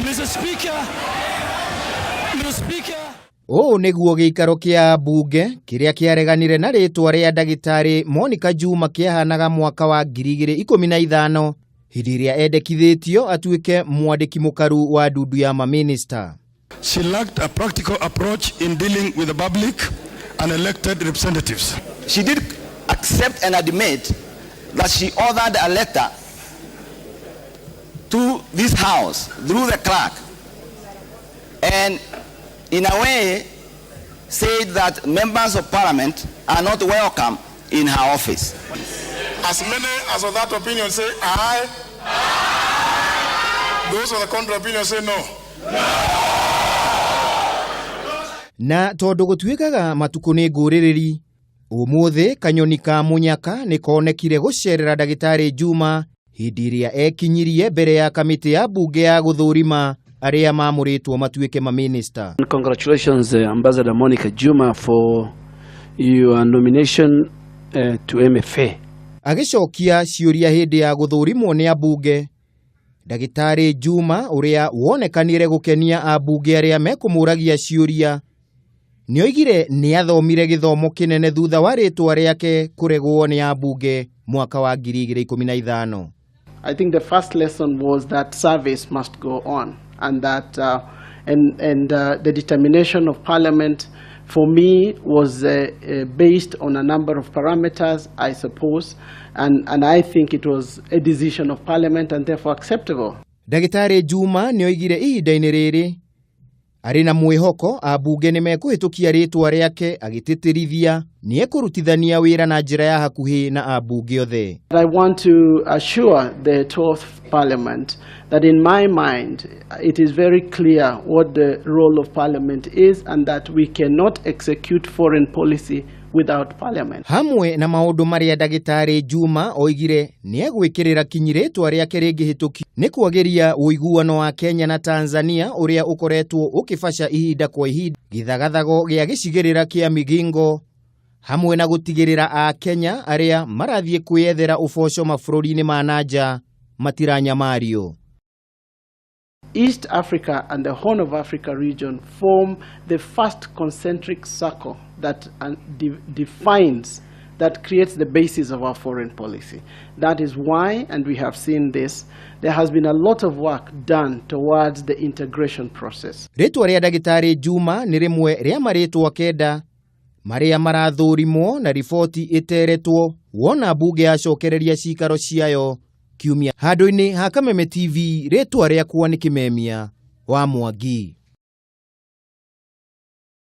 Mr. Speaker. Niguo giikaro kia abunge kiria kiareganire na ritwa ria Ndagitari Monica Juma kiahanaga mwaka wa 2015 hindi iria endekithitio atuike mwandiki mukaru wa ndudu ya minista. She lacked a practical approach in dealing with the public and elected representatives. She did accept and admit that she authored a letter to this house through the clerk, and in a way said that members of parliament are not welcome in her office. As many as of that opinion say aye, those of the contrary opinion say no. Na tondu gutuikaga matuku ni nguririri, umuthi kanyoni ka munyaka ni konekire gucerera Ndagitari Juma hindi iria ekinyirie mbere ya kamiti ya bunge ya guthurima aria mamuritwo matuike minista. Congratulations, Ambassador Monica Juma, for your nomination to MFA. Agicokia ciuria hindi ya guthurimwo ni abunge, Ndagitari Juma uria wonekanire gukenia abunge aria mekumuragia ciuria nioigire ni athomire githomo kinene thutha wa ritwa riake kuregwo ni abunge mwaka wa 2015. I think the first lesson was that service must go on, and that the determination of Parliament for me was based on a number of parameters, I suppose, and I think it was a decision of Parliament and therefore acceptable. Ndagitari Juma nioigire ihinda-ini riri ari na mwihoko abunge ni mekuhitukia ritwa riake agititirithia ni ekurutithania wira na njira ya hakuhi na abunge othe. I want to assure the 12th Parliament that in my mind it is very clear what the role of Parliament is, and that we cannot execute foreign policy without Parliament. Hamwe na maundu maria Ndagitari Juma oigire ni egwikirira kinyi ritwa riake ringihituki ni kuagiria uiguano wa Kenya na Tanzania uria ukoretwo ukifasha ihinda kwa ihinda, githagathago gia gicigirira kia migingo, hamwe na gutigirira a Kenya aria marathie kwiyethera uboco mabũrũri-inĩ ma nanja matiranyamario. East Africa and the Horn of Africa region form the first concentric circle that defines, that creates the basis of our foreign policy. That is why, and we have seen this, there has been a lot of work done towards the integration process. Ritwa ria Ndagitari Juma ni rimwe ria maritwa kenda maria marathurimwo na riboti iteretwo wona bunge yacokereria cikaro ciayo kiumia. Handu-ini ha Kameme TV, ritwa riakwa ni Kimemia wa Mwangi.